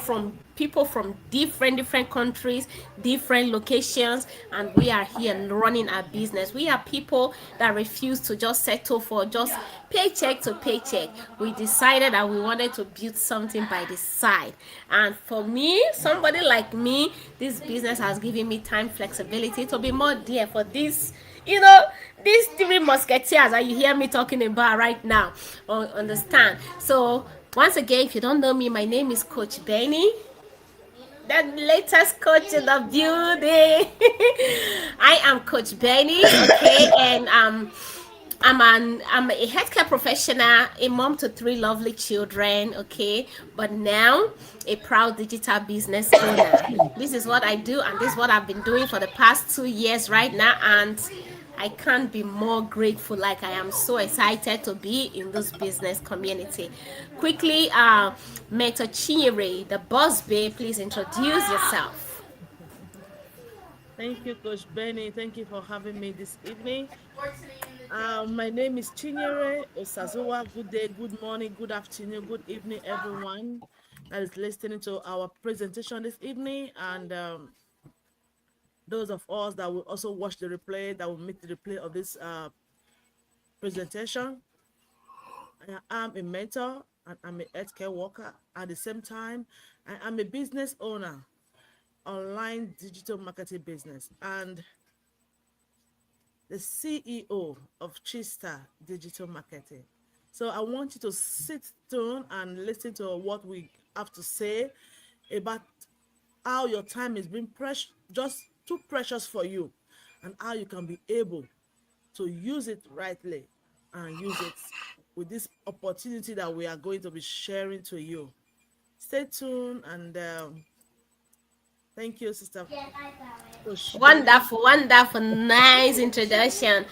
from people from different countries, different locations, and we are here running our business. We are people that refuse to just settle for just paycheck to paycheck. We decided that we wanted to build something by the side, and for me, somebody like me, this business has given me time flexibility to be more there for this, these three musketeers that you hear me talking about right now. Understand? So once again, if you don't know me, my name is Coach Benny, the latest coach in the building. I am Coach Benny, okay, and I'm a healthcare professional, a mom to three lovely children, okay, but now a proud digital business owner. This is what I do, and this is what I've been doing for the past 2 years right now, and I can't be more grateful. Like, I am so excited to be in this business community. Quickly, Mentor Chinyere, the boss babe, please introduce yourself. Thank you, Coach Benny. Thank you for having me this evening. My name is Chinyere Osazuwa. Good day, good morning, good afternoon, good evening, everyone that is listening to our presentation this evening. And those of us that will also watch the replay, that will meet the replay of this presentation. I am a mentor and I'm a healthcare worker. At the same time, I am a business owner, online digital marketing business. And the CEO of Chista Digital Marketing. So I want you to sit down and listen to what we have to say about how your time is being just too precious for you, and how you can be able to use it rightly and use it with this opportunity that we are going to be sharing to you. Stay tuned and thank you, Sister Coach Benny. Wonderful, wonderful, nice introduction.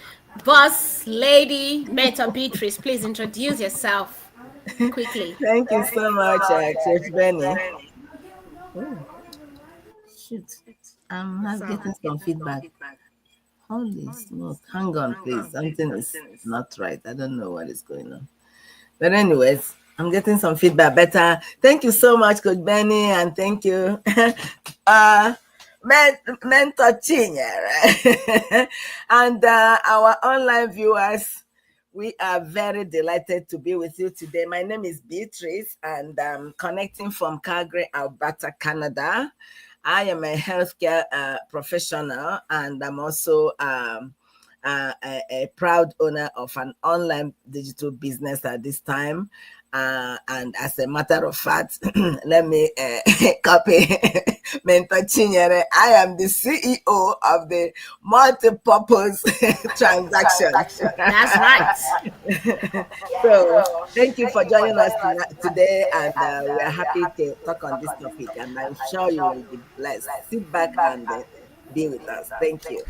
Boss lady, Mentor Beatrice, please introduce yourself quickly. Thank you so much, Coach Benny. Oh, shoot. I'm Yes, sir. getting some feedback. Holy smoke. Hang on, please. Something is not right. I don't know what is going on. But, anyways, I'm getting some feedback better. Thank you so much, Coach Benny, and thank you, uh, Mentor Chinya, right? And our online viewers. We are very delighted to be with you today. My name is Beatrice, and I'm connecting from Calgary, Alberta, Canada. I am a healthcare professional, and I'm also a proud owner of an online digital business at this time. And as a matter of fact, let me copy Mentor Chinyere. I am the CEO of the multi-purpose transaction. That's right. So thank you for joining us today, and we are happy to talk on this topic. And I'm sure you will be blessed. Sit back and be with us. Thank you.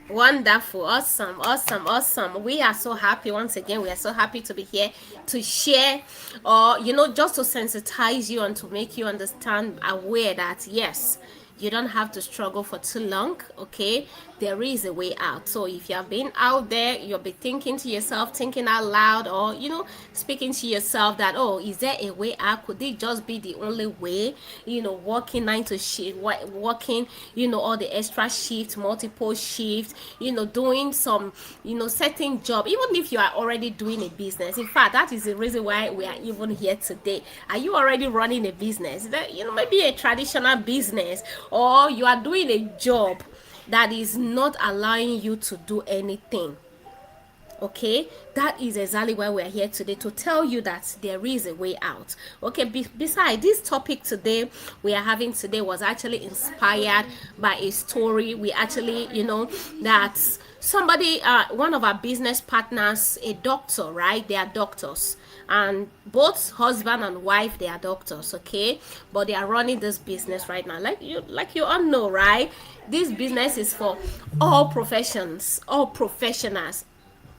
Wonderful, awesome, awesome, awesome. We are so happy once again. We are so happy to be here to share, or just to sensitize you and to make you understand, aware that yes, you don't have to struggle for too long. Okay, there is a way out. So if you have been out there, you'll be thinking to yourself, thinking out loud, or speaking to yourself that, oh, is there a way out? Could it just be the only way? Working 9 to shift, working, all the extra shifts, multiple shifts, doing some, certain job, even if you are already doing a business. In fact, that is the reason why we are even here today. Are you already running a business? That, maybe a traditional business, or you are doing a job that is not allowing you to do anything. Okay, that is exactly why we're here today, to tell you that there is a way out. Okay, beside this topic today we are having today was actually inspired by a story. We actually, that somebody, one of our business partners, a doctor, right? They are doctors, and both husband and wife, they are doctors, okay, but they are running this business right now, like you all know, right? This business is for all professions, all professionals,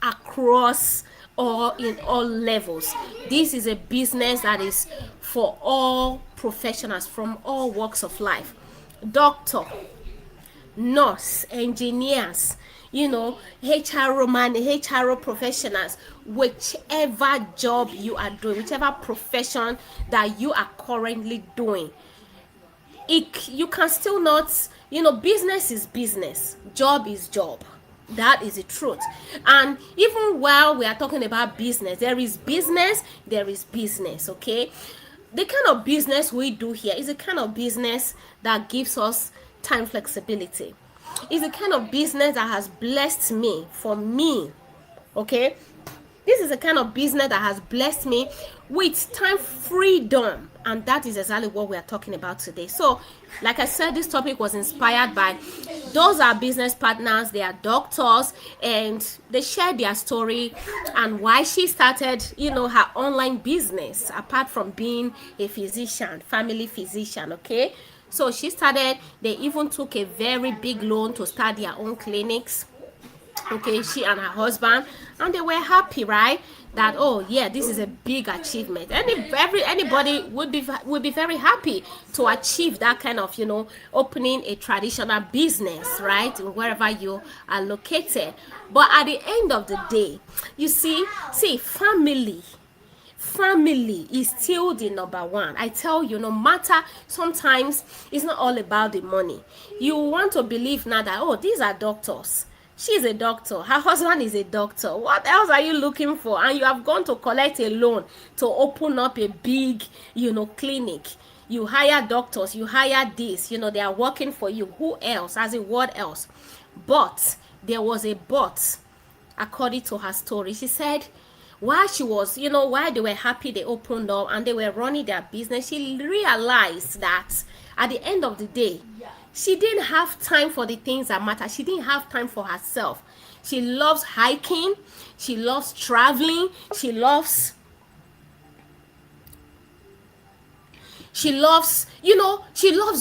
across or in all levels. This is a business that is for all professionals from all walks of life. Doctor, nurse, engineers, HRO man, HRO professionals, whichever job you are doing, whichever profession that you are currently doing, you can still not, business is business, job is job. That is the truth. And even while we are talking about business, there is business, okay? The kind of business we do here is the kind of business that gives us time flexibility. It's the kind of business that has blessed me, for me, okay? This is the kind of business that has blessed me with time freedom, and that is exactly what we are talking about today. So, like I said, this topic was inspired by those are business partners, they are doctors, and they shared their story and why she started, her online business apart from being a physician, family physician, okay? So she started, they even took a very big loan to start their own clinics, okay, she and her husband, and they were happy, right? That, oh yeah, this is a big achievement. Anybody would be very happy to achieve that kind of, opening a traditional business, right, wherever you are located. But at the end of the day, you see, family is still the number one. I tell you, no matter, sometimes it's not all about the money. You want to believe now that, oh, these are doctors, she's a doctor, her husband is a doctor, what else are you looking for? And you have gone to collect a loan to open up a big, clinic. You hire doctors, you hire this, they are working for you. Who else? As in, what else? But there was a but. According to her story, she said, while she was, while they were happy, they opened up and they were running their business, she realized that at the end of the day, she didn't have time for the things that matter. She didn't have time for herself. She loves hiking, she loves traveling, she loves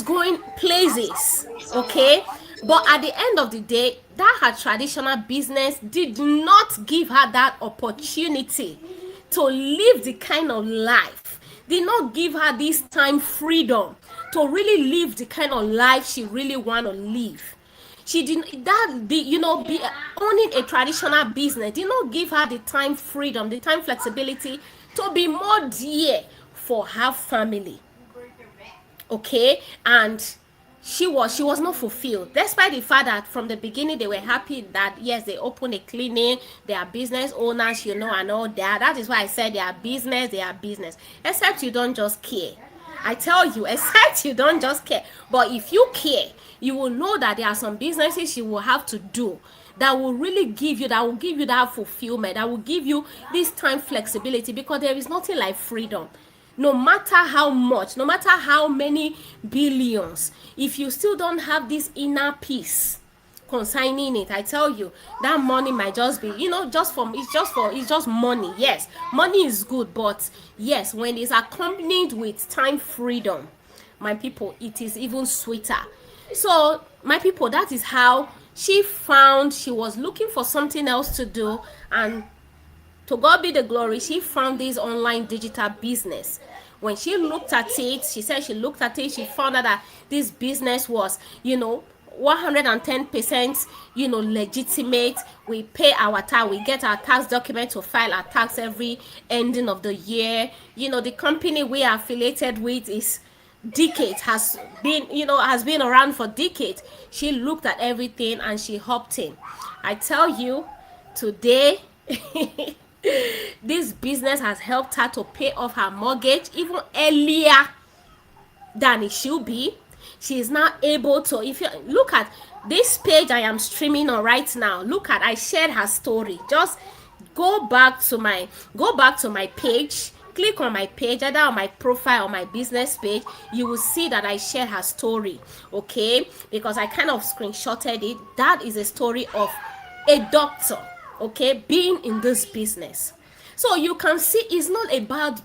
going places, okay? But at the end of the day, that her traditional business did not give her that opportunity to live the kind of life, did not give her this time freedom to really live the kind of life she really want to live. She didn't, that the be owning a traditional business did not give her the time freedom, the time flexibility to be more dear for her family, okay? And she was not fulfilled, despite the fact that from the beginning they were happy that yes, they opened a clinic, they are business owners, and all that. That is why I said they are business, except you don't just care. I tell you, except you don't just care. But if you care, you will know that there are some businesses you will have to do that will really give you that fulfillment, that will give you this time flexibility, because there is nothing like freedom. No matter how much, no matter how many billions, if you still don't have this inner peace concerning it, I tell you, that money might just be, it's just money. Yes, money is good, but yes, when it's accompanied with time freedom, my people, it is even sweeter. So, my people, that is how she was looking for something else to do, and to God be the glory, she found this online digital business. When she looked at it, she said she looked at it, she found out that this business was, 110%, legitimate. We pay our tax, we get our tax document to file our tax every ending of the year. The company we are affiliated with is decades, has been around for decades. She looked at everything and she hopped in. I tell you, today this business has helped her to pay off her mortgage even earlier than it should be. She is now able to, if you look at this page I am streaming on right now, I shared her story. Just go back to my page, click on my page, either on my profile or my business page. You will see that I shared her story, okay? Because I kind of screenshotted it. That is a story of a doctor, okay, being in this business. So you can see it's not about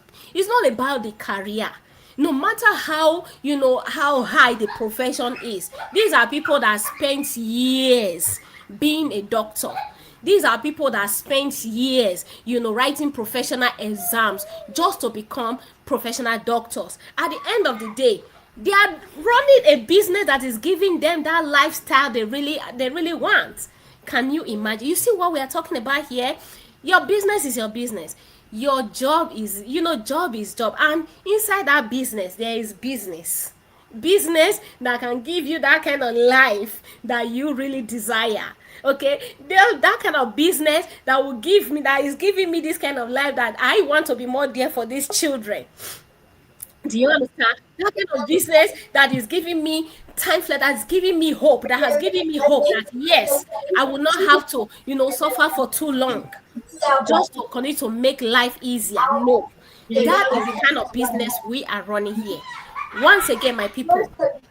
the career. No matter how high the profession is, these are people that spent years being a doctor. These are people that spent years, writing professional exams just to become professional doctors. At the end of the day, they are running a business that is giving them that lifestyle they really want. Can you imagine? You see what we are talking about here? Your business is your business. Your job is, job is job. And inside that business, there is business. Business that can give you that kind of life that you really desire. Okay, that kind of business that will give me, that is giving me this kind of life that I want to be more there for these children. Do you understand? That kind of business that is giving me time flat, that's giving me hope, that has given me hope that yes, I will not have to, suffer for too long just to continue to make life easier. No, that is the kind of business we are running here. Once again, my people,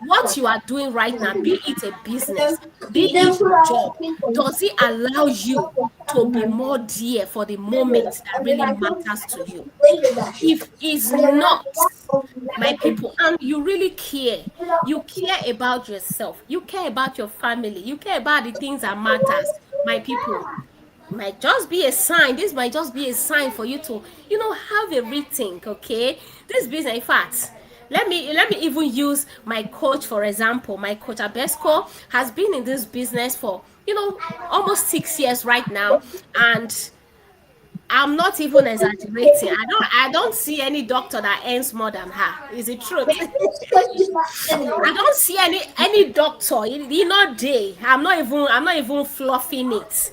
what you are doing right now, be it a business, be it your job, does it allow you to be more dear for the moment that really matters to you? If it's not, my people, and you really care, you care about yourself, you care about your family, you care about the things that matters, my people, might just be a sign. This might just be a sign for you to, have a rethink. Okay, this business. In fact, let me even use my coach for example. My coach Abesco has been in this business for almost 6 years right now, and I'm not even exaggerating. I don't see any doctor that earns more than her. Is it truth? I don't see any doctor. Not day. I'm not even fluffing it.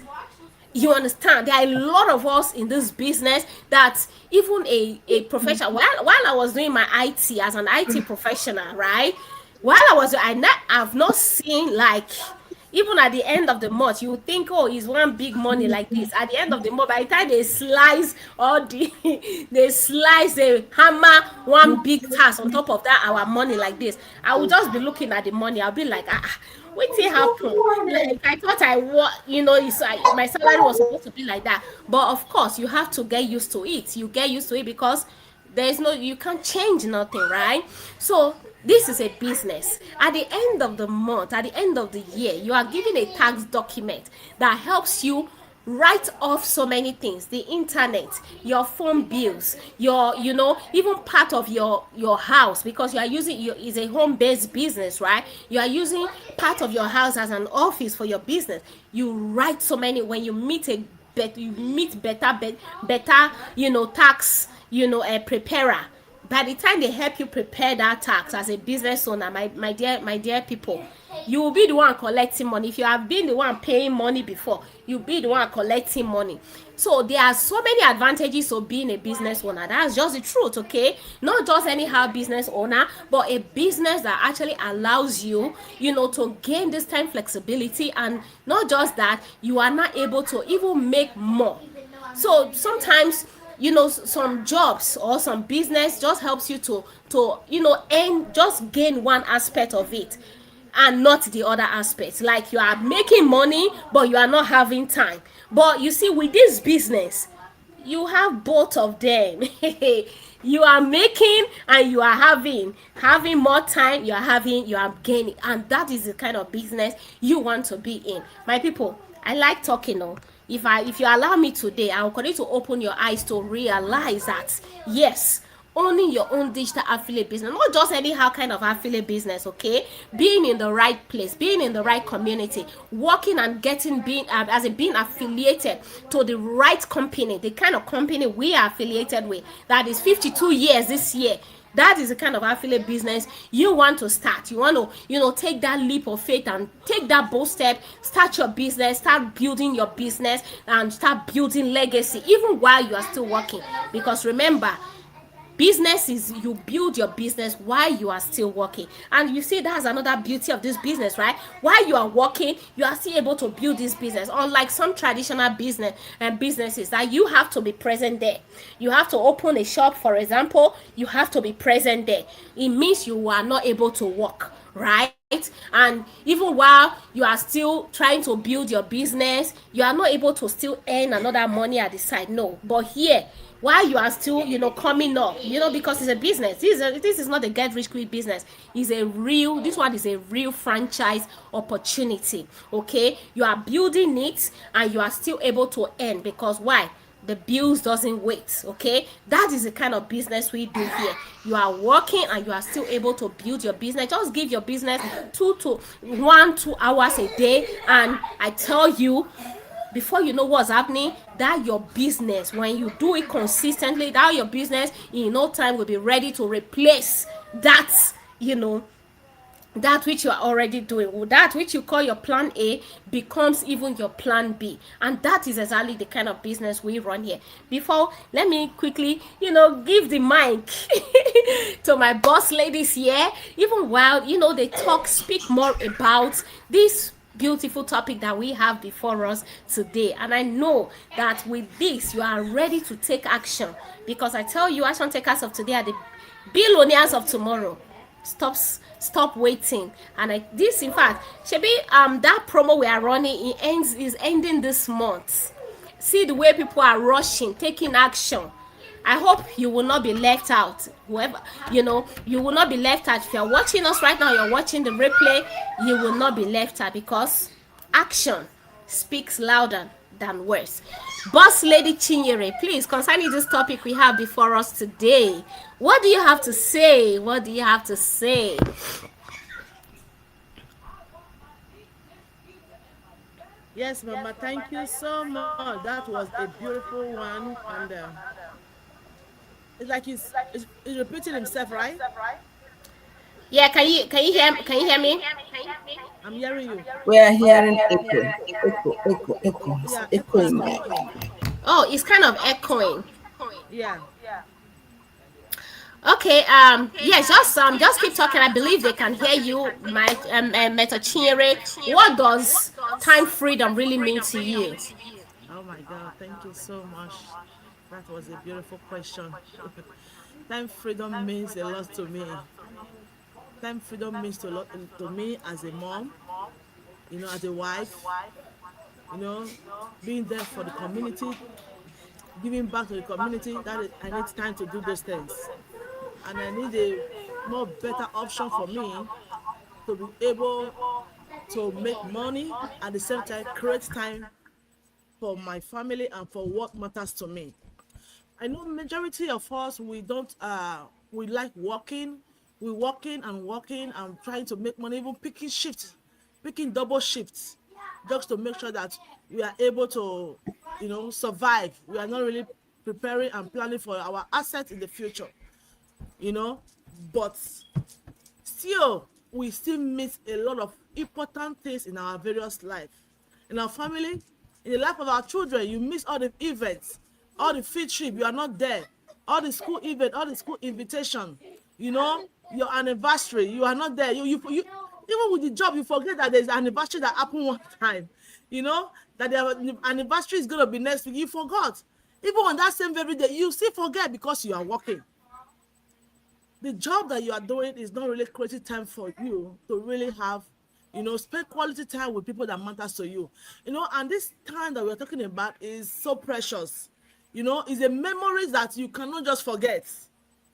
You understand? There are a lot of us in this business that even a professional, while I was doing my IT as an IT professional, right? While I've not seen, like, even at the end of the month, you would think, oh, it's one big money like this. At the end of the month, by the time they slice all the they hammer one big task on top of that our money like this, I will just be looking at the money. I'll be like, wetin happen? Like, I thought my salary was supposed to be like that. But of course, you have to get used to it. You get used to it because you can't change nothing, right? So this is a business. At the end of the month, at the end of the year, you are given a tax document that helps you write off so many things: the internet, your phone bills, your even part of your house, because you are using your is a home based business, right? You are using part of your house as an office for your business. You write so many. When you meet better tax preparer, by the time they help you prepare that tax as a business owner, my dear people, you will be the one collecting money. If you have been the one paying money before, you'll be the one collecting money. So there are so many advantages of being a business owner. That's just the truth. Okay, not just anyhow business owner, but a business that actually allows you to gain this time flexibility. And not just that, you are not able to even make more. So sometimes, some jobs or some business just helps you to earn, just gain one aspect of it and not the other aspects. Like, you are making money but you are not having time. But you see, with this business, you have both of them. You are making and you are having more time. You are gaining, and that is the kind of business you want to be in, my people. I like talking. Oh, if you allow me today, I will continue to open your eyes to realize that yes, owning your own digital affiliate business, not just anyhow kind of affiliate business. Okay, being in the right place, being in the right community, working and getting being affiliated to the right company, the kind of company we are affiliated with, that is 52 years this year. That is the kind of affiliate business you want to start. You want to take that leap of faith and take that bold step, start your business, start building your business, and start building legacy even while you are still working. Because remember, business is, you build your business while you are still working. And you see, that's another beauty of this business, right? While you are working, you are still able to build this business, unlike some traditional businesses that you have to be present there. You have to open a shop, for example, you have to be present there. It means you are not able to work, right? And even while you are still trying to build your business, you are not able to still earn another money at the side. No. But here, while you are still coming up, because it's a business, this is not a get rich quick business. This one is a real franchise opportunity. Okay, you are building it and you are still able to earn. Because why? The bills doesn't wait. Okay, that is the kind of business we do here. You are working and you are still able to build your business. Just give your business 2 hours a day, and I tell you, before you know what's happening, that your business, when you do it consistently, that your business in no time will be ready to replace that, you know, that which you are already doing. That which you call your plan A becomes even your plan B. And that is exactly the kind of business we run here. Before, let me quickly, give the mic to my boss ladies here, even while, they speak more about this beautiful topic that we have before us today. And I know that with this, you are ready to take action, because I tell you, action takers of today are the billionaires of tomorrow. Stop waiting. And this, in fact, shebi, that promo we are running, is ending this month. See the way people are rushing, taking action. I hope you will not be left out. Whoever, you will not be left out. If you're watching us right now, you're watching the replay, you will not be left out, because action speaks louder than words. Boss Lady Chinyere, please, concerning this topic we have before us today, what do you have to say? What do you have to say? Yes, Mama, thank you so much. That was a beautiful one. And it's like he's repeating himself, right? Yeah, can you hear me? I'm hearing you. We are hearing echo, echo, echo, echo. It's Yeah, echo is echoing back. coming. Oh, it's kind of echoing. Yeah. Okay, yes, just keep talking. I believe they can hear you, my Meta Chinyere. What does time freedom really mean to you? Oh my God, thank you so much. That was a beautiful question. Time freedom means a lot to me. Time freedom means a lot to me as a mom, as a wife, you know, being there for the community, giving back to the community. That is, I need time to do those things. And I need a more better option for me to be able to make money at the same time, create time for my family and for what matters to me. I know majority of us, we don't we like working. We working and trying to make money, even picking shifts, picking double shifts, just to make sure that we are able to, survive. We are not really preparing and planning for our assets in the future, but still we still miss a lot of important things in our various life, in our family, in the life of our children. You miss all the events, all the field trip, you are not there, all the school event, all the school invitation, your anniversary, you are not there. You even with the job, you forget that there's an anniversary that happened one time, that the anniversary is going to be next week. You forgot. Even on that same very day, you still forget because you are working. The job that you are doing is not really creating time for you to really have, spend quality time with people that matters to you. And this time that we're talking about is so precious. It's a memory that you cannot just forget.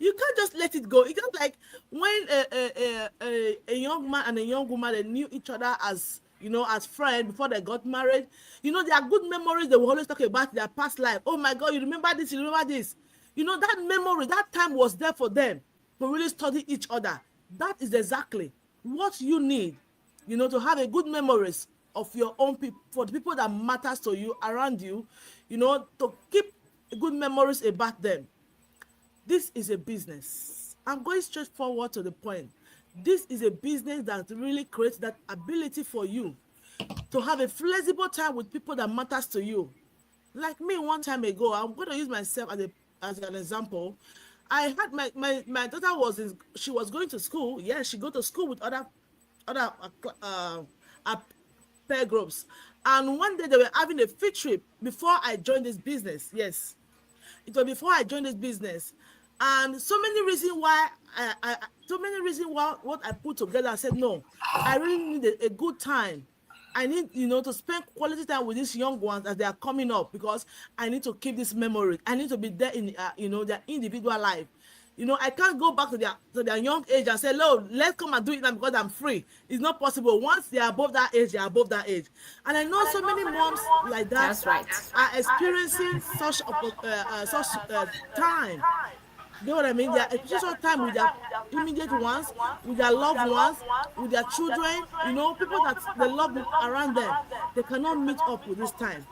You can't just let it go. It's just like when a young man and a young woman, they knew each other as, as friends before they got married. There are good memories. They will always talk about their past life. Oh my God, you remember this, you remember this. That memory, that time was there for them to really study each other. That is exactly what you need, to have a good memories of your own people, for the people that matters to you around you, to keep good memories about them. This is a business. I'm going straight forward to the point. This is a business that really creates that ability for you to have a flexible time with people that matters to you. Like me, one time ago, I'm going to use myself as an example. I had my daughter she was going to school. Yes, she go to school with other pair groups. And one day they were having a field trip before I joined this business. Yes, it was before I joined this business. And so many reasons why what I put together. I said no, I really need a good time. I need, to spend quality time with these young ones as they are coming up, because I need to keep this memory. I need to be there in, their individual life. I can't go back to their young age and say, no, let's come and do it now because I'm free. It's not possible. Once they are above that age, they are above that age. And I know so many moms like that That's right. are experiencing such time. You know what I mean? They are experiencing time with their immediate ones, with their loved ones, with their children, people that they love around them. They cannot meet up with this time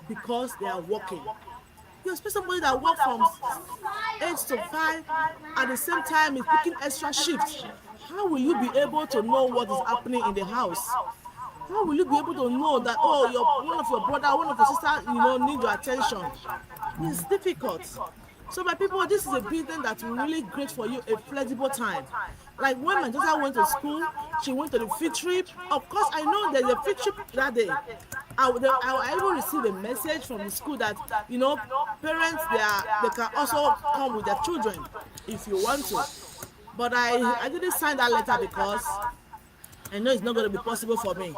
because they are working. You expect somebody that work from 8 to 5 at the same time is picking extra shifts. How will you be able to know what is happening in the house? How will you be able to know that, oh, one of your brother, one of your sister, need your attention? It's difficult. So my people, this is a business that's really great for you, a flexible time. Like when my daughter went to school, she went to the field trip. Of course, I know there's a field trip that day. I even received a message from the school that, parents, they can also come with their children if you want to. But I didn't sign that letter because I know it's not going to be possible for me.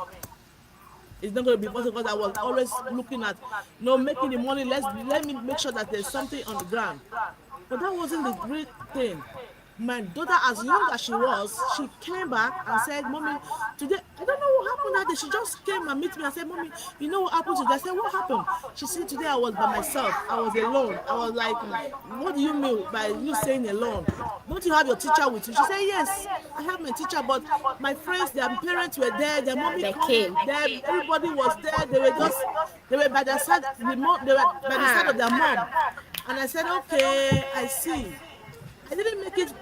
It's not going to be possible because I was always looking at, making the money. Let me make sure that there's something on the ground. But that wasn't the great thing. My daughter, as young as she was, she came back and said, Mommy, today, I don't know what happened that day. She just came and met me and said, Mommy, you know what happened today? I said, what happened? She said, today I was by myself. I was alone. I was like, what do you mean by you saying alone? Don't you have your teacher with you? She said, yes, I have my teacher, but my friends, their parents were there, their mommy came, everybody was there. They were by their side, they were by the side of their mom. And I said, okay, I see. I didn't make it,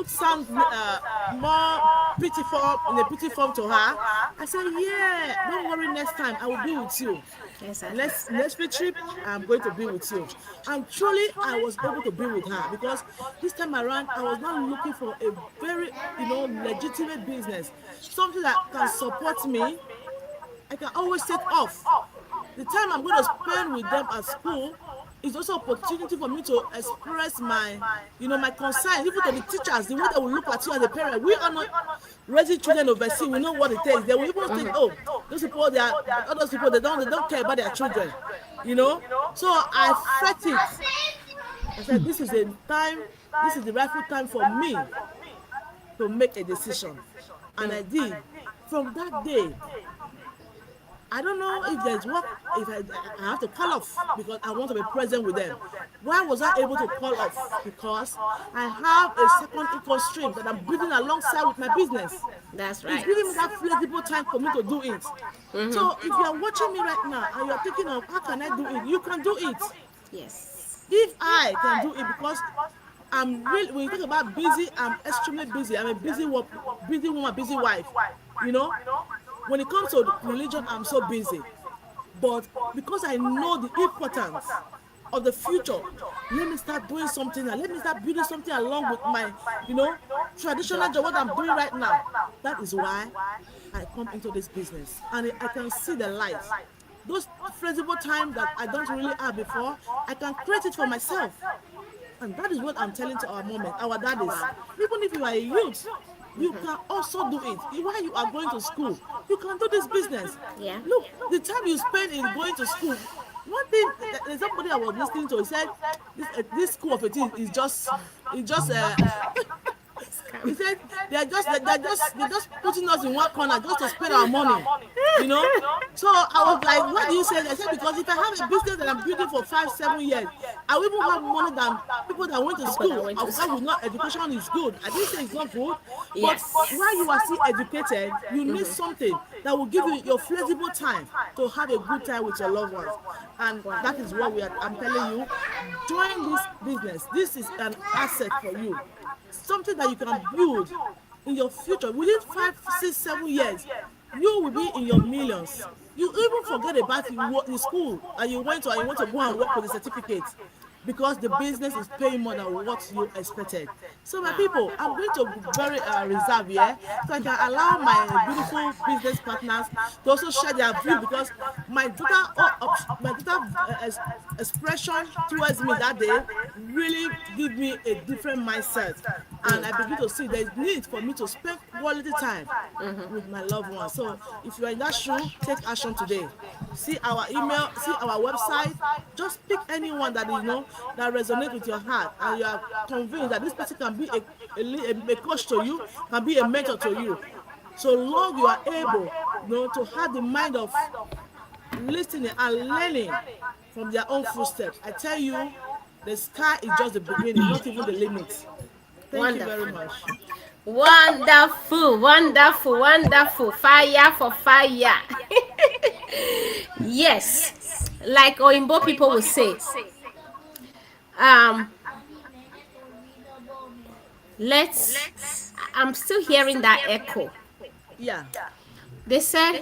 sound more pretty form in a pretty form to her. I said, yeah, don't worry, next time I will be with you. Exactly. Next trip, I'm going to be with you. And truly, I was able to be with her because this time around, I was not looking for a very, legitimate business, something that can support me. I can always take off. The time I'm going to spend with them at school is also opportunity for me to express my concern, even to the teachers, the way they will look at you as a parent. We are not raising children overseas. We know what it takes. They will even think, oh, those people, other people, they don't care about their children. So I felt it. I said, this is the rightful time for me to make a decision. And I did. From that day, I don't know if there's work, if I have to call off because I want to be present with them. Why was I able to call off? Because I have a second income stream that I'm building alongside with my business. That's right. It's giving me that flexible time for me to do it. So if you are watching me right now and you're thinking of how can I do it, you can do it. Yes. If I can do it, because I'm really, when you think about busy, I'm extremely busy. I'm a busy woman, busy wife. When it comes to religion, I'm so busy. But because I know the importance of the future, let me start doing something now. Let me start building something along with my, traditional job, what I'm doing right now. That is why I come into this business. And I can see the light. Those flexible times that I don't really have before, I can create it for myself. And that is what I'm telling to our mom, our daddies. Even if you are a youth, you can also do it. While you are going to school, you can do this business. Yeah. Look, the time you spend in going to school. One thing, there's somebody I was listening to, he said, this school of 18 is just he said they're just putting us in one corner just to spend our money. So I was like, what do you say? I said, because if I have a business that I'm building for 5-7 years, I will even have money than people that went to school. Of course, education is good. I didn't say it's not good. Yes. But while you are still educated, you need something that will give you your flexible time to have a good time with your loved ones. And that is what I'm telling you. Join this business. This is an asset for you. Something that you can build in your future. Within 5, 6, 7 years, you will be in your millions. You even forget about the school and you want to go and work for the certificate because the business is paying more than what you expected. So my people, I'm going to be very reserved here so I can allow my beautiful business partners to also share their view, because my daughter expression towards me that day really give me a different mindset. and I begin to see there's need for me to spend quality time with my loved ones. So if you are in that shoe, take action today. See our email, see our website. Just pick anyone that that resonates with your heart, and you are convinced that this person can be a coach to you, can be a mentor to you. So long you are able, to have the mind of listening and learning from their own footsteps. I tell you, the sky is just the beginning, not even the limit. Thank you very Wonderful. much. Wonderful, wonderful, wonderful. Fire for fire. Yes. Like Oimbo people will say, um, let's, I'm still hearing that echo. Yeah. They said,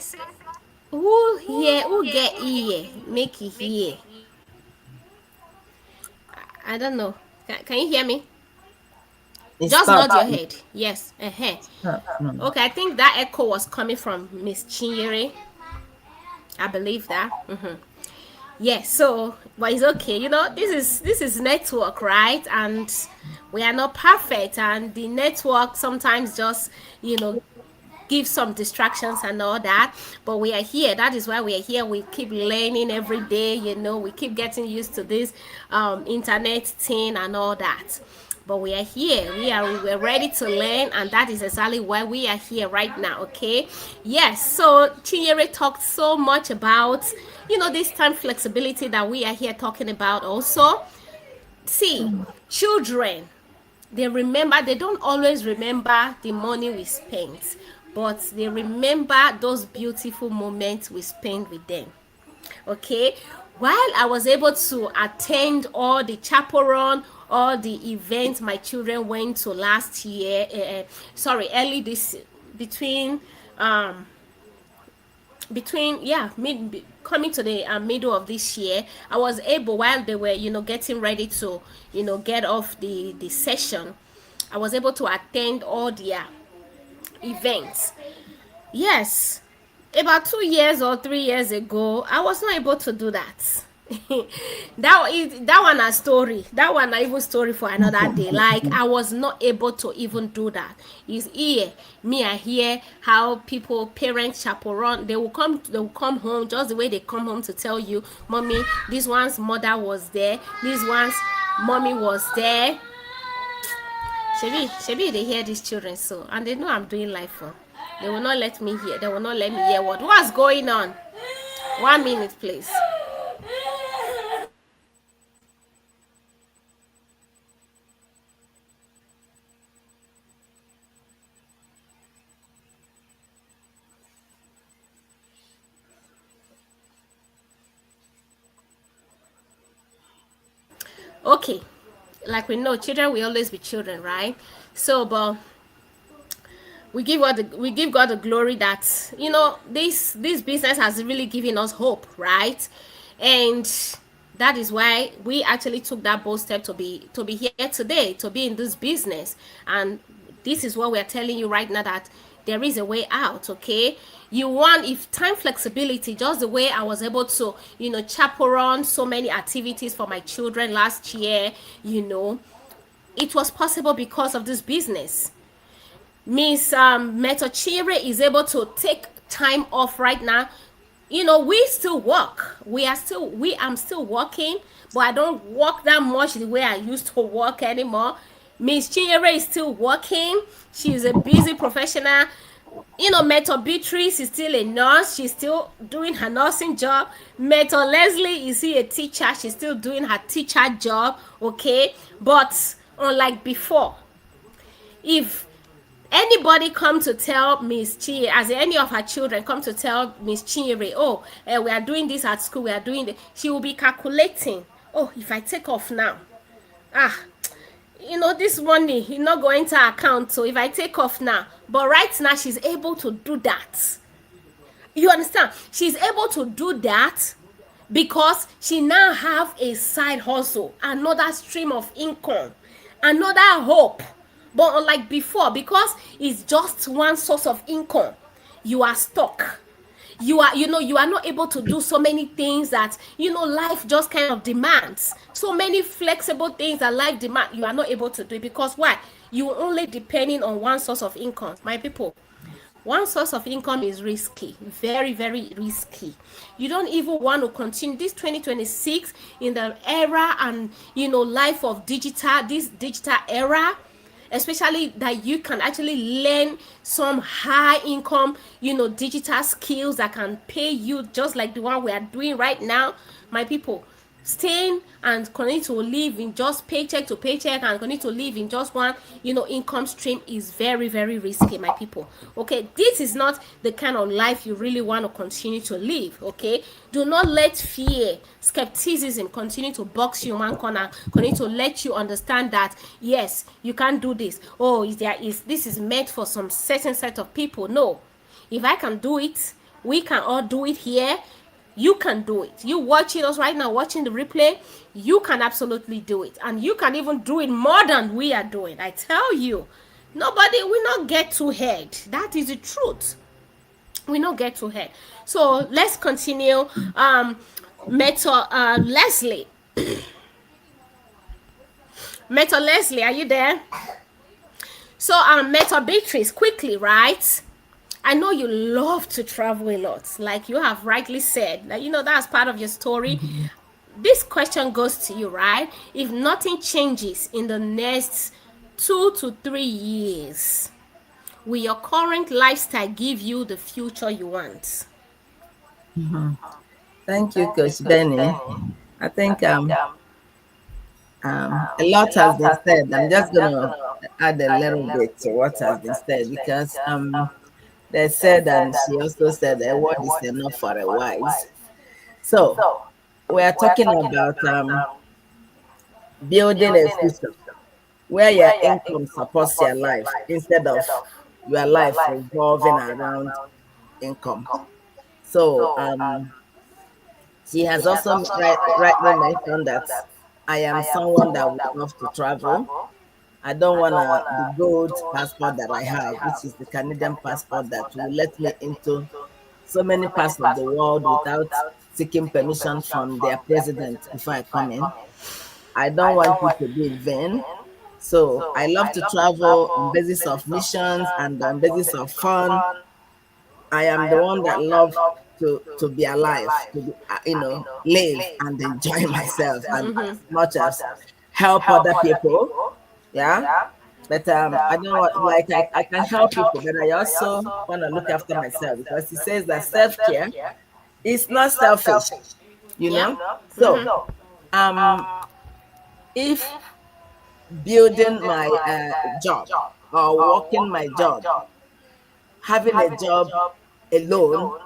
who hear, who get ear, make it hear. I don't know. Can you hear me? It Just nod stopped. your head. Yes. Uh-huh. Mm. Okay, I think that echo was coming from Miss Chinyere. I believe that. Yes, so but it's okay. This is network, right? And we are not perfect, and the network sometimes just give some distractions and all that, but we are here. That is why we are here. We keep learning every day. We keep getting used to this internet thing and all that, but we are here. We're ready to learn, and that is exactly why we are here right now. Okay. Yes, so Chinyere talked so much about this time flexibility that we are here talking about also. See, children, they don't always remember the money we spent, but they remember those beautiful moments we spent with them. Okay, while I was able to attend all the chaperone, all the events my children went to last year, sorry, early this, between um yeah, coming to the middle of this year, I was able, while they were getting ready to get off the session, I was able to attend all their events. Yes, about 2 years or 3 years ago, I was not able to do that. That one a story. That one a even story for another day. Like, I was not able to even do that. Is here, me, I hear how people, parents, chaperone, they will come home just the way they come home to tell you, mommy, this one's mother was there, this one's mommy was there. Shebi, they hear these children so, and they know I'm doing life for. They will not let me hear. They will not let me hear what's going on. 1 minute, please. Okay, like we know, children will always be children, right? So, but we give God the glory that this business has really given us hope, right? And that is why we actually took that bold step to be here today, to be in this business. And this is what we are telling you right now, that there is a way out. Okay, you want, if time flexibility, just the way I was able to chaperone so many activities for my children last year. It was possible because of this business. Miss Metochire is able to take time off right now. We still work. I'm still working, but I don't work that much the way I used to work anymore. Miss Chinyere is still working. She's a busy professional. Meto Beatrice is still a nurse. She's still doing her nursing job. Meto Leslie is still a teacher. She's still doing her teacher job. Okay, but unlike before, if anybody come to tell Miss Chi, as any of her children come to tell Miss Chinyere, oh, we are doing this at school, we are doing this, she will be calculating, oh, if I take off now, ah, this money is not going to account, so if I take off now. But right now, she's able to do that. You understand? She's able to do that because she now have a side hustle, another stream of income, another hope. But unlike before, because it's just one source of income, you are stuck. You are not able to do so many things that life just kind of demands. So many flexible things that life demand, you are not able to do it. Because why? you only depending on one source of income. My people, one source of income is risky, very, very risky. You don't even want to continue this 2026 in the era and life of digital, this digital era, especially that you can actually learn some high income digital skills that can pay you just like the one we are doing right now. My people, staying and continue to live in just paycheck to paycheck and continue to live in just one income stream is very, very risky, my people. Okay, this is not the kind of life you really want to continue to live. Okay, do not let fear, skepticism continue to box you one corner, continue to let you understand that yes, you can't do this. Oh, this is meant for some certain set of people. No, if I can do it, we can all do it here. You can do it. You watching us right now, watching the replay, you can absolutely do it. And you can even do it more than we are doing. I tell you, nobody will not get too head. That is the truth. We not get too head. So let's continue. Leslie. Mentor Leslie, are you there? So Mentor Beatrice, quickly, right? I know you love to travel a lot, like you have rightly said. Like, that's part of your story. Mhm. This question goes to you, right? If nothing changes in the next 2 to 3 years, will your current lifestyle give you the future you want? Mhm. Thank you, Coach Benny. I think a lot has been said. I'm just gonna add a little bit to what has been said because they said, and she also said, a word is enough for a wise. So we are talking about building a future where your income supports your life instead of your life revolving around income. So she has also rightly mentioned that I am someone that would love to travel. I don't want the gold passport that I have, which is the Canadian passport that will let me into so many parts of the world without seeking permission from their president before I come in. I don't want it to be in vain. So I love to travel on basis of missions and on basis of fun. I am the one that love to be alive, to be, live and enjoy myself, and as much as help other people. Yeah, but I don't want, like, I can help people, but I also want to look after myself because he says that self care is not selfish. You Yeah. know, so um, if building my job or working my job, having a job alone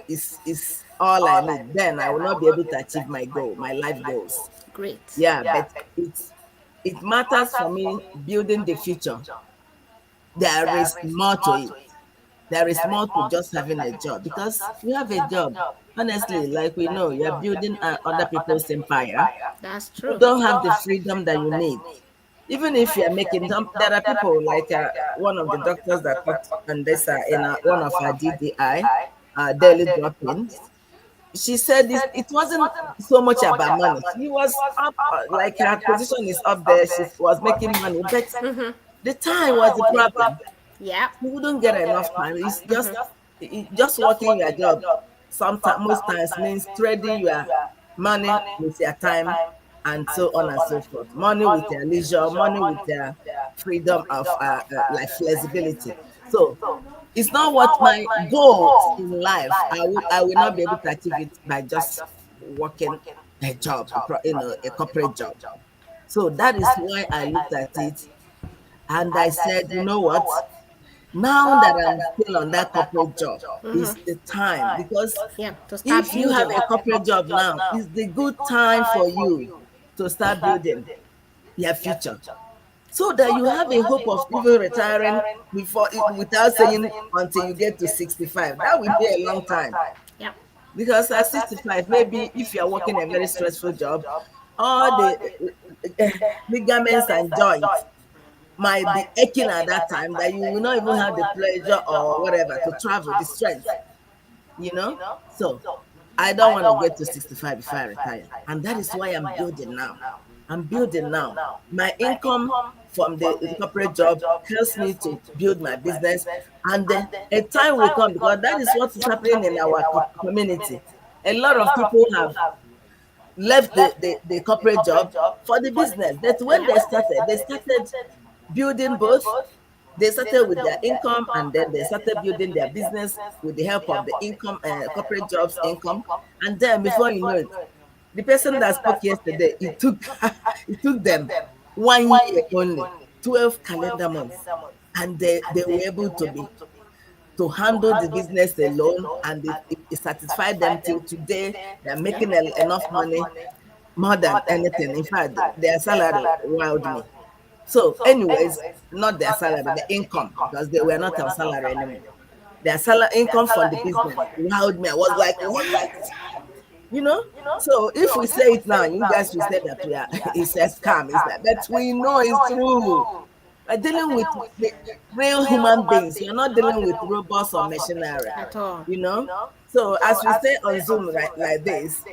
is all I need, then I will not be able to achieve my goal, my life goals. Great. Yeah, but it matters for me building the future. There is more to it. There is more to just having a job because you have a job. Honestly, like we know, you're building other people's empire. That's You true. don't have the freedom that you need. Even if you're making some, there are people like one of the doctors that talked on this in one of our DDI, daily drop-ins. She said this, it wasn't so much about money. She was up, like her position is up there. She was making money, but the time was the problem. Yeah. You wouldn't get enough time. It's just working your job. Sometimes, most times, means trading your money with your time, and so on and so forth. Money with your leisure, money with your freedom of like flexibility. So it's not what my goals in life. I will not be able to achieve it by just working a job, a corporate job. So that is why I looked at it and I said, you know what? Now that I'm still on that corporate job, is the time, because Yeah. To start if you have building. a corporate job now, it's the good time for you to start building your future so that you have a hope of even retiring before without saying until you get to 65. That will be a long time, Yeah. because at 65, maybe if you're working a very stressful job, all the ligaments and joints might be aching at that time, that you will not even have the pleasure or whatever to travel, the strength, you know. So I don't want to get to 65 before I retire. And that is why I'm building now. I'm building now. My income from the corporate job helps me to build my business. And a time will come, because that is what is happening in our community. A lot of people have left the corporate job for the business. That's when they started building both. They started with their income, and then they started building their business with the help of the income, corporate jobs income. And then before you know it, the person that spoke yesterday, it took it took them 1 year only, 12 calendar months, and they were able to handle the business alone, and it satisfied them till today. They're making enough money, more than anything. In fact, their salary wowed me. So, anyways, not their salary, the income, because they were not on salary anymore. Their salary income from the business wowed me. I was like, what? You know? So if we say it now, you guys will say that we are it's a scam, it's that, but we know it's true. We're dealing with the real human beings. You're not dealing with robots or machinery, At all. you know. So as we say on Zoom, right, like this,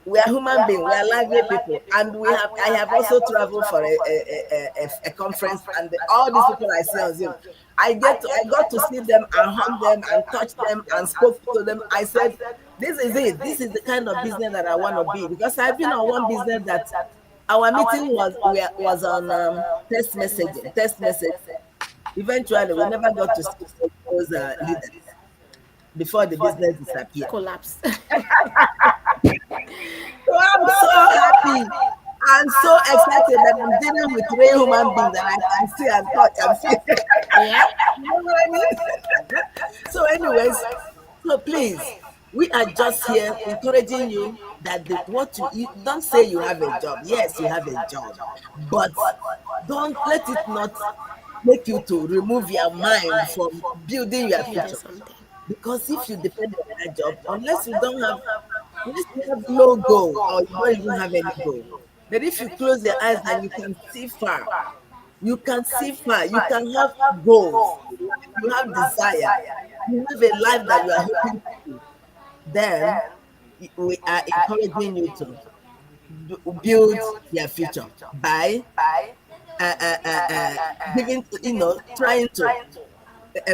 we are human beings, we are lively people, and we have I have also traveled for a conference, and all these people I see on Zoom, I got to see them and hug them and touch them and spoke to them. I said, this is it. This is the kind of business that I want to be, because I've been on one business that our meeting was on text message. Eventually, we never got to see those leaders before the business disappeared. Collapse. So I'm so happy and so excited that I'm dealing with real human beings that I can see and touch and feel. Yeah. You know what I mean? So, anyways, so please, we are just here encouraging you that you don't say you have a job. Yes, you have a job, but don't let it not make you to remove your mind from building your Building future. something. Because if you depend on that job, unless you have no goal, or you don't even have any goal. But if you close your eyes and you can see far, you can see far, you can have goals, you have desire, you have a life that you are hoping to do, then we are encouraging you to build your future by giving, trying to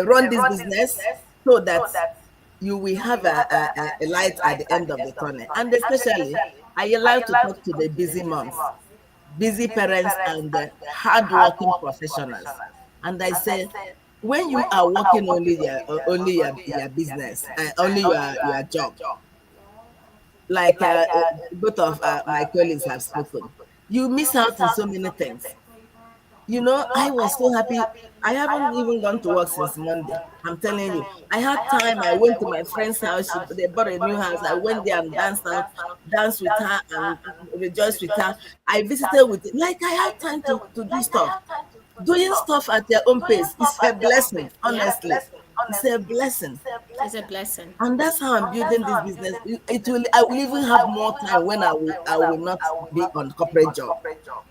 run this business so that you will have a light at the end of the tunnel. And especially, I like to talk to the busy moms, busy parents, and the hardworking professionals. And I say, when you are working only your business, only your job, like both of my colleagues have spoken, you miss out on so many things. I was so happy. I haven't even gone to work since Monday. I'm telling you, I had time. I went to my friend's house. They bought a new house. I went there and danced with her and rejoiced with her. I visited with, like, I had time to do stuff. Doing stuff at their own pace is a blessing, Yeah. honestly. It's a blessing. It's a blessing. And that's how I'm building this business. I will even have more time when I will not be on corporate job,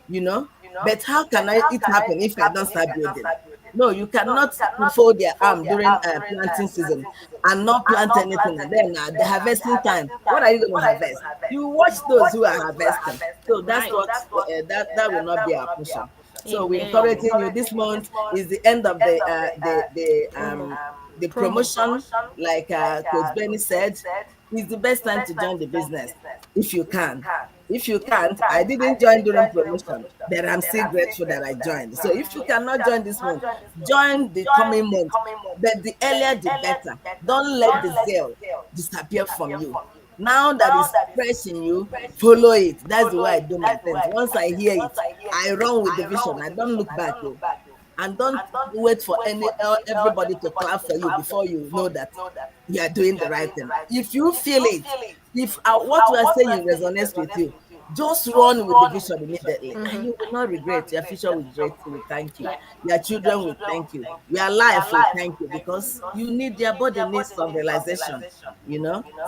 you know. But how can it happen if I don't start building? No, you cannot fold your arm during planting season and not plant anything, and then the harvesting time, what are you going to harvest? You watch those who are harvesting. So that's Right. what that will not be our portion. So we're Amen. encouraging you. This month is the end of Promo. the Promo. promotion. Like Coach Benny said, it's the best time to join the business if you can. If you can't, I didn't join during promotion, but I'm still grateful that I joined. So if you cannot join this month, join the coming month. But the earlier the better. Don't let the zeal disappear from you. Now that it's fresh in you, follow it. That's the way I do my things. Once I hear it, I run with the vision. I don't look back. Oh. And don't wait for everybody to clap for you before you know that you are doing the right thing. If you feel it, if what we are saying resonates with you, just run with the vision immediately, and you will not regret. Your future will thank you. Yeah. Your children will thank you. Your life will thank you, because you need your body needs some realization.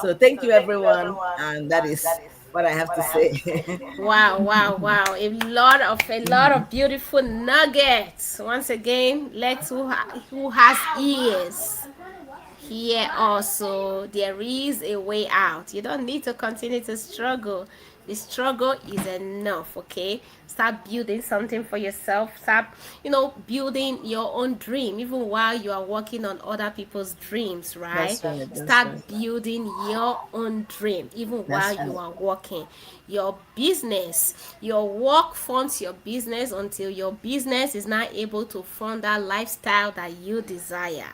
So thank you, everyone, and that is what I have to say. Wow, wow, wow. A lot of beautiful nuggets. Once again, let's who has ears Here also, there is a way out. You don't need to continue to struggle. The struggle is enough, okay? Start building something for yourself. Start, building your own dream, even while you are working on other people's dreams, right? That's right. That's Start right. building your own dream, even while That's you right. are working. Your business, your work funds your business until your business is not able to fund that lifestyle that you desire.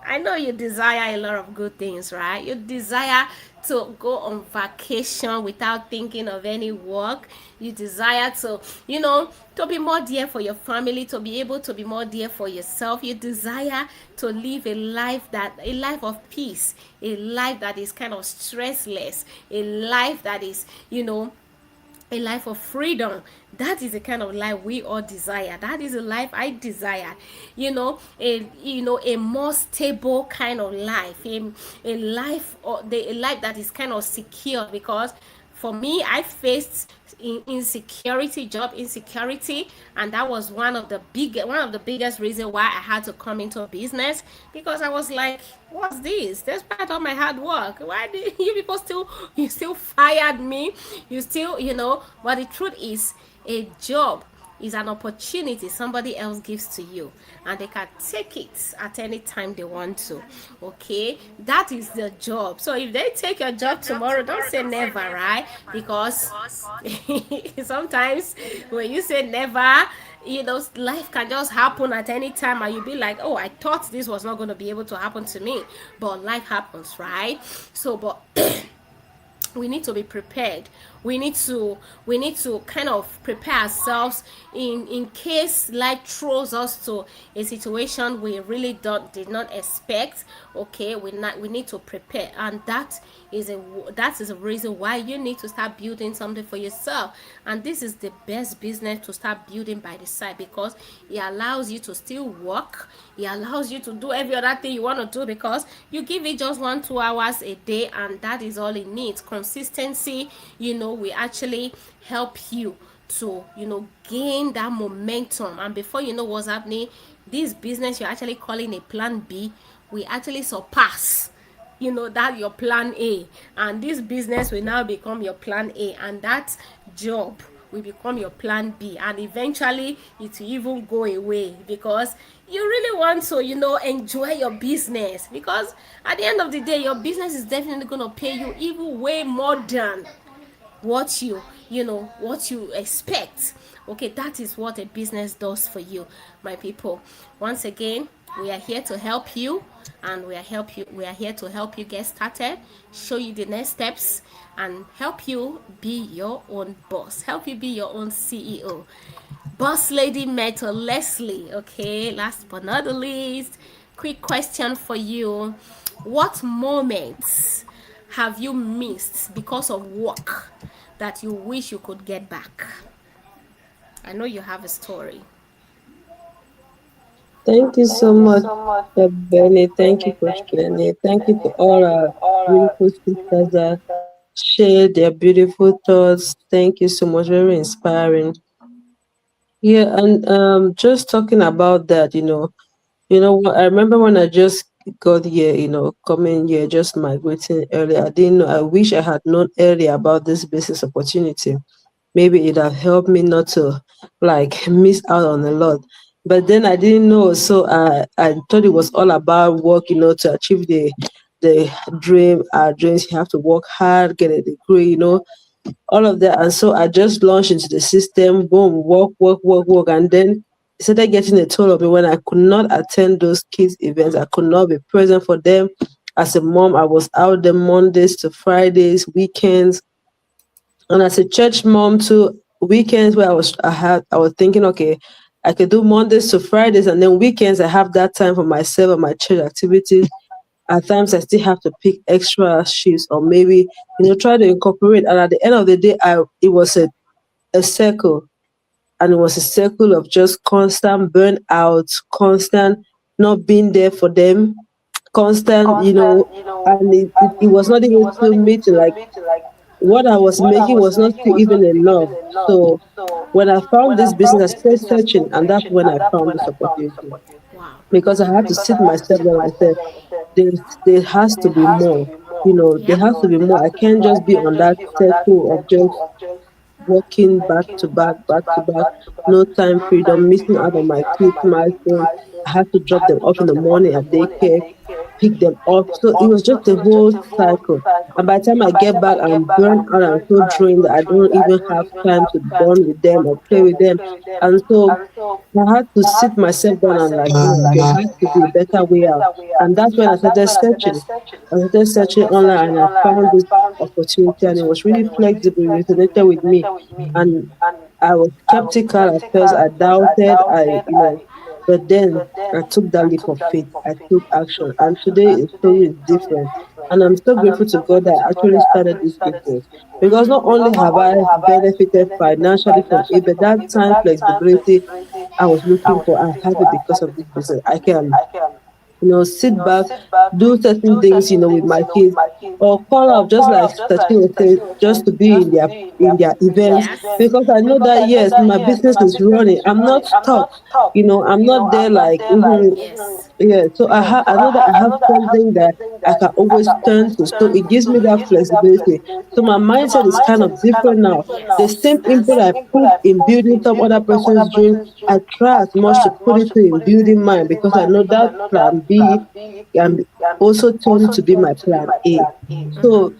I know you desire a lot of good things, right? You desire to go on vacation without thinking of any work. You desire to, to be more dear for your family, to be able to be more dear for yourself. You desire to live a life of peace, a life that is kind of stressless, a life that is, a life of freedom. That is the kind of life we all desire. That is the life I desire. A more stable kind of life, a life, or a life that is kind of secure. Because for me, I faced insecurity, job insecurity, and that was one of the biggest reasons why I had to come into business. Because I was like, what's this? Despite all my hard work, why do you people still fired me? You still, but the truth is, a job is an opportunity somebody else gives to you, and they can take it at any time they want to. Okay, that is the job. So if they take your job tomorrow, don't say never, right? Because sometimes when you say never, life can just happen at any time, and you'll be like, oh, I thought this was not going to be able to happen to me, but life happens, right? So but we need to be prepared. We need to kind of prepare ourselves in case life throws us to a situation we really did not expect. Okay, we need to prepare, and that is a reason why you need to start building something for yourself. And this is the best business to start building by the side, because it allows you to still work. It allows you to do every other thing you want to do, because you give it just 1-2 hours a day, and that is all it needs. Consistency, will actually help you to, gain that momentum. And before you know what's happening, this business you're actually calling a plan B will actually surpass, that your plan A, and this business will now become your plan A, and that job will become your plan B, and eventually it will even go away, because you really want to, enjoy your business. Because at the end of the day, your business is definitely going to pay you even way more than what you expect. Okay, that is what a business does for you, my people. Once again, we are here to help you, and we are here to help you get started, show you the next steps, and help you be your own boss, help you be your own CEO. Boss lady Metal Leslie. Okay, last but not the least, quick question for you. What moments have you missed because of work that you wish you could get back? I know you have a story. Thank you so much, Benny. Thank you, Coach Benny. Thank you to all our beautiful sisters that shared their beautiful thoughts. Thank you so much. Very inspiring. Yeah, and just talking about that, I remember when I just got here, coming here, just migrating earlier. I didn't know. I wish I had known earlier about this business opportunity. Maybe it have helped me not to like miss out on a lot. But then I didn't know, so I thought it was all about work, to achieve the dream. Our dreams, you have to work hard, get a degree, all of that. And so I just launched into the system, boom, work, work, work, work. And then it started getting a toll of me when I could not attend those kids' events. I could not be present for them. As a mom, I was out there Mondays to Fridays, weekends. And as a church mom too, weekends where I was thinking, okay, I could do Mondays to Fridays, and then weekends I have that time for myself and my church activities. At times I still have to pick extra shifts, or maybe try to incorporate. And at the end of the day, it was a circle, and it was a circle of just constant burnout, constant not being there for them, constant, and it was not even still meeting. Like, what I was making was not still even enough. So when I found this business, I started searching, and that's when I found this opportunity, Wow. because I had to sit myself down and say, there has to be more. There Yep. has to be more. I can't just be on that circle of just working back to back, no time freedom, missing out on my kids' milestone. I had to drop them off in the morning at daycare, pick them up. So it was just a whole cycle. And by the time I get back, I'm burnt out and so drained that I don't even have time to bond with them or play with them. And so I had to sit myself down and like, no, there has to be a better way out. And that's when I started searching. I started searching online and I found this opportunity and it was really flexible, it resonated with me. And I was skeptical at first, I doubted, but then I took that leap of faith. I took action. And today the story is different. And I'm so grateful to God that I actually started this business. Because not only have I benefited financially from it, but that time flexibility I was looking for, I have it because of this business. I can sit back, do certain things, with my kids, or call out just like Sachin was saying, just to be in their events. Yes. Because I know that yes, my business is running. I'm not stuck. I'm not there like Yes. yeah. So I know that I have something that I can always turn to. So it gives me that flexibility. So my mindset is kind of different now. The Yes. same input I put in building some other person's dream, I try as much to put it in building mine because I know that plan B can also turn to be my plan A. So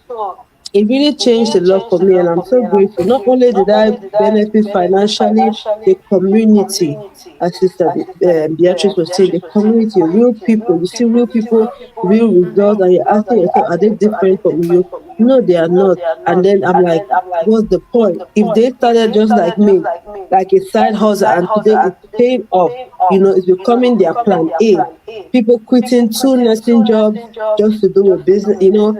it really changed a lot for me, and I'm so grateful. Not only did I benefit financially, the community, as Sister Beatrice was saying, the community, real people. You see real people, real results, and you're asking yourself, are they different from you? No, they are not. And then I'm like, what's the point? If they started just like me, like a side hustle, and today it's paying off, it's becoming their plan A. People quitting two nursing jobs just to do a business, Yeah.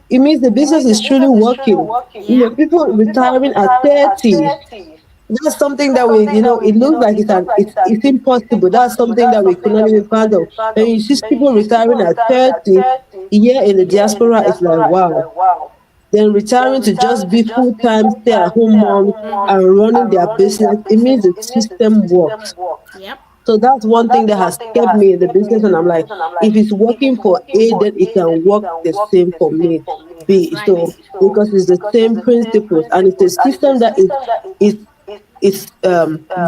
it means the business is truly working. Yeah. People retiring at 30. That's something that it looks like it's impossible. That's something that we could not even fathom. And you see people retiring at 30, here in the diaspora, it's like, wow. Then retiring to just be full time, stay at home moms and running their business, it means the system works. Yep. So that's one thing that has kept me in the business. And I'm like, if it's working for A, then it can work the same for me. B. So because it's the same principles and it's a system that is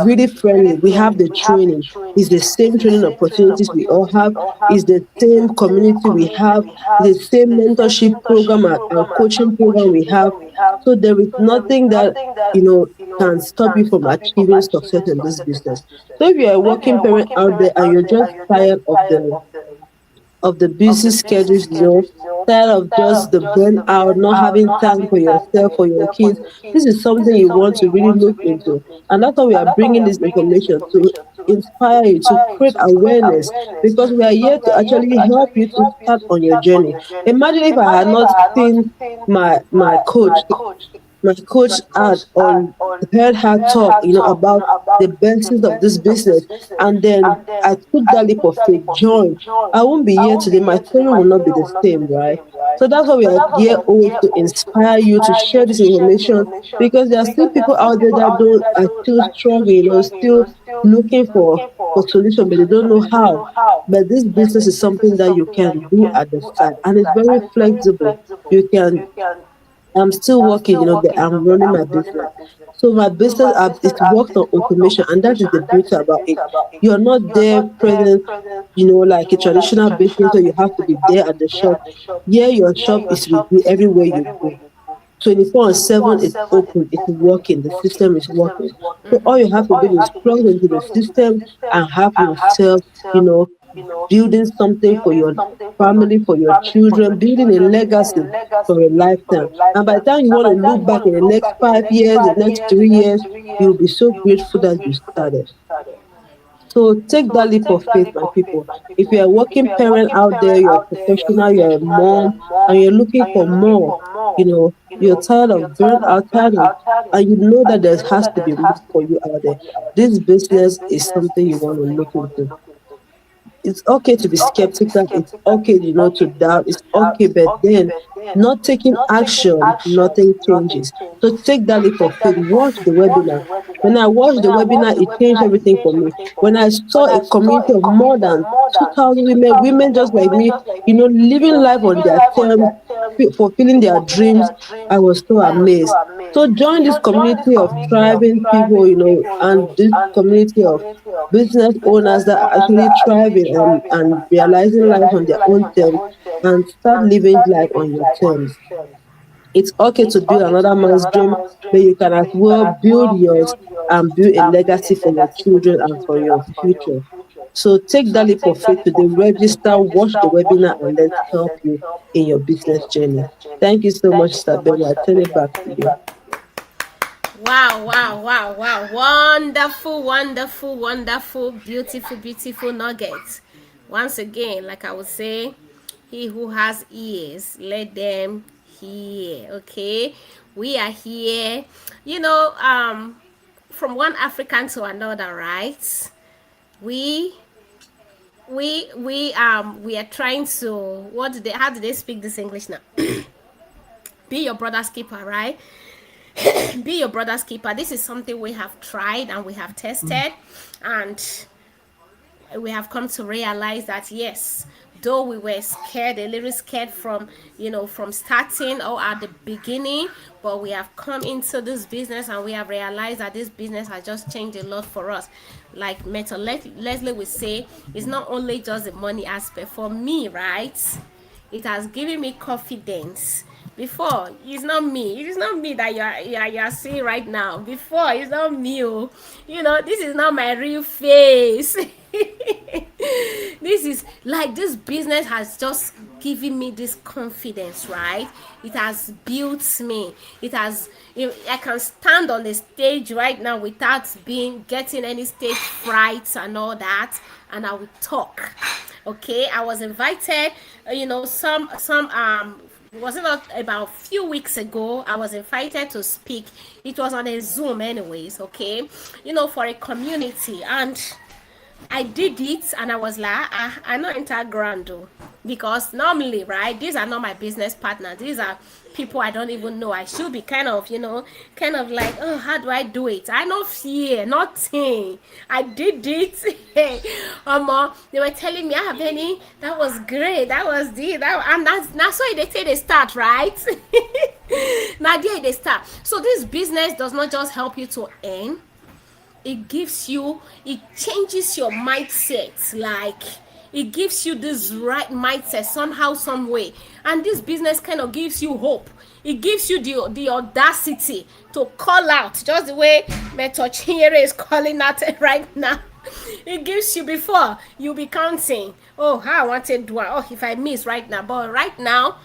really friendly. We have the training. It's the same training opportunities we all have. It's the same community we have. It's the same mentorship program and coaching program we have. So there is nothing that can stop you from achieving success in this business. So if you're a working parent out there and you're just tired of the busy schedules, tired of just the burnout, not having time for yourself or your kids, this is something you want to really look into. And that's why we are bringing this information to inspire you, to create awareness, because we are here to actually help you to start on your journey. Imagine if I had not seen my coach had or heard her talk, about the benefits of this business, and then I took that leap of faith, joined. I won't be here today. My story will not be the same, right? So that's why we are here always to inspire you to share this information because there are still people out there that don't are still struggling, still looking for solution, but they don't know how. But this business is something that you can do at the side, and it's very flexible. You can I'm still working, but I'm running my business. So my business is worked on automation, and that is the beauty about it. You're not there present, like a traditional business where you have to be there at the shop. Yeah, your shop is with you everywhere you go. 24/7 it's open, it's working, the system is working. So all you have to do is plug into the system and have yourself, you know, building something for your family, for your children, building a legacy for a lifetime. And by the time you want to look back in the next 5 years, the next 3 years, you'll be so grateful that you started. So take that leap of faith, my people. If you're a working parent out there, you're a professional, you're a mom, and you're looking for more, you're tired of burnt out, tired of, and you know that there has to be more for you out there. This business is something you want to look into. it's okay to be skeptical. It's okay, to doubt. It's okay, but then not taking action, nothing changes. So take that leap of faith. Watch the webinar. When I watched the webinar, it changed everything for me. When I saw a community of more than 2,000 women just like me, living life on their terms, fulfilling their dreams, I was so amazed. So join this community of thriving people, and this community of business owners that are actually thriving and realizing life on their own terms, and start living life on your terms. It's okay to build another man's dream, but you can as well build yours and build a legacy for your children and for your future. So take that leap of faith today, register, watch the webinar, and let's help you in your business journey. Thank you so much, Sabella. I turn it back to you. Wow, wow, wow, wow. Wonderful, wonderful, wonderful, beautiful, beautiful nuggets. Once again, like I would say, he who has ears, let them hear. Okay? We are here, you know, from one African to another, right? We we are trying to, how do they speak this English now? Be your brother's keeper, right? Be your brother's keeper. This is something we have tried and we have tested, and we have come to realize that yes, though we were scared, a little scared from from starting or at the beginning, but we have come into this business and we have realized that this business has just changed a lot for us. Like Leslie would say, it's not only just the money aspect for me, right? It has given me confidence. Before, it's not me. It is not me that you are seeing right now. Before, it's not me. Oh. This is not my real face. This is like, this business has just given me this confidence, right? It has built me. I can stand on the stage right now without getting any stage frights and all that, and I will talk. Okay, I was invited, was it not about a few weeks ago, I was invited to speak. It was on a Zoom anyways, okay, for a community, and I did it, and I was like, I not enter ground though, because normally, right, these are not my business partners. These are people I don't even know. I should be kind of like, oh, how do I do it? I no fear, nothing. I did it. They were telling me, Benny, that was great. That was and that's why they say they start, right? Now there they start. So this business does not just help you to earn. It changes your mindset. Like, it gives you this right mindset somehow, some way, and this business kind of gives you hope. It gives you the audacity to call out, just the way Method Chinyere is calling out right now. It gives you, before you be counting, oh, how I wanted to, oh, if I miss right now, but right now,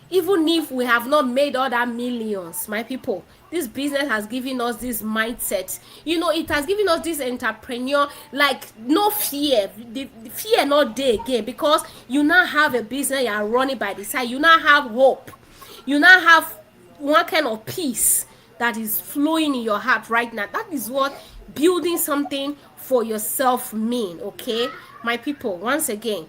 even if we have not made all that millions, my people, this business has given us this mindset. It has given us this entrepreneur, like, no fear. The fear not there again, because you now have a business you are running by the side. You now have hope. You now have one kind of peace that is flowing in your heart right now. That is what building something for yourself mean. Okay, my people, once again,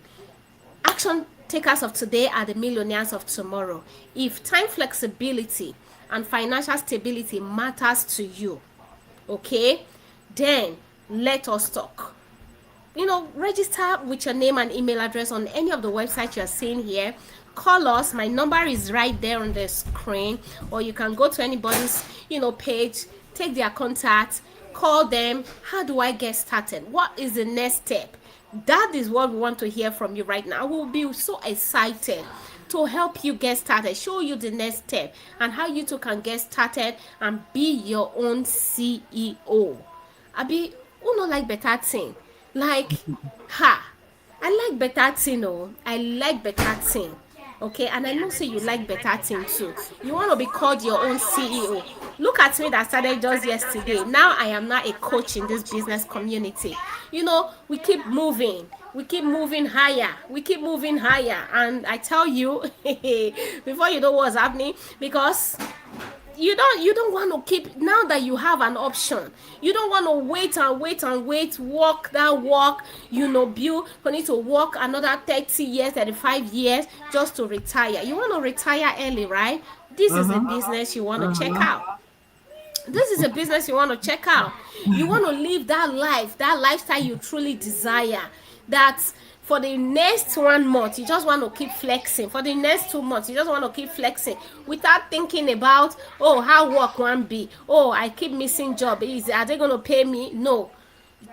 action takers of today are the millionaires of tomorrow. If time flexibility and financial stability matters to you, okay, then let us talk. Register with your name and email address on any of the websites you are seeing here. Call us. My number is right there on the screen, or you can go to anybody's page, take their contact, call them. How do I get started? What is the next step? That is what we want to hear from you right now. We'll be so excited to help you get started, show you the next step, and how you too can get started and be your own CEO. Abi, who not like better thing? Like, I like better thing. Oh, I like better thing. Okay, and I know say you like better thing too. You want to be called your own CEO. Look at me, that started just yesterday. Now I am not a coach in this business community. We keep moving. We keep moving higher. We keep moving higher. And I tell you, before you know what's happening, because you don't want to keep, now that you have an option, you don't want to wait and wait and wait, work that work, build for need to work another 30 years, 35 years just to retire. You want to retire early, right? This is a Mm-hmm. business you want to check Mm-hmm. out. This is a business you want to check out. You want to live that life, that lifestyle you truly desire. That for the next 1 month, you just want to keep flexing. For the next 2 months, you just want to keep flexing without thinking about, oh, how work won't be. Oh, I keep missing job. Are they going to pay me? No,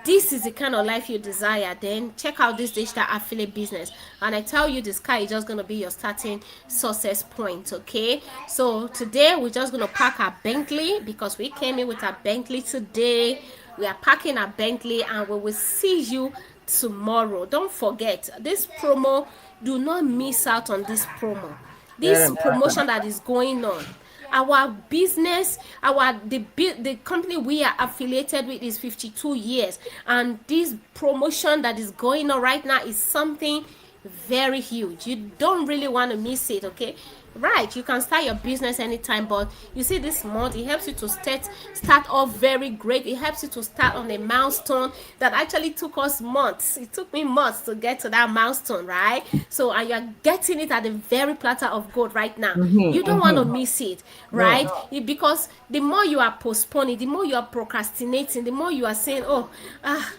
this is the kind of life you desire, then check out this digital affiliate business. And I tell you, the sky is just going to be your starting success point. Okay, so today we're just going to pack our Bentley, because we came in with our Bentley today. We are packing our Bentley, and we will see you tomorrow. Don't forget this promo. Do not miss out on this promo, Very this important. promotion that is going on. Our business, the company we are affiliated with is 52 years, and this promotion that is going on right now is something very huge. You don't really want to miss it. Okay, right, you can start your business anytime, but you see, this month it helps you to start off very great. It helps you to start on a milestone that actually took us months. It took me months to get to that milestone, right? So, and you're getting it at the very platter of gold right now. You Mm-hmm. don't want to Mm-hmm. miss it, No. right? Because the more you are postponing, the more you are procrastinating, the more you are saying, oh, ah,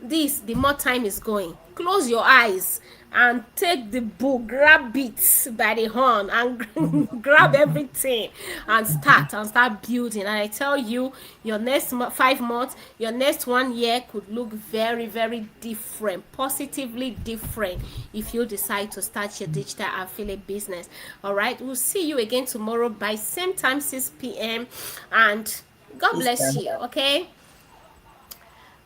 this, the more time is going. Close your eyes and take the book, grab it by the horn, and grab everything, and start building. And I tell you, your next 5 months, your next 1 year could look very, very different, positively different, if you decide to start your digital affiliate business. All right, we'll see you again tomorrow by same time, 6 p.m. And God bless Eastern. you. Okay,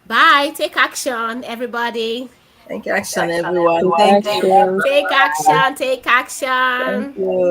bye. Take action, everybody. Take action, everyone. Take Thank you. action. Take action, take Thank action. you.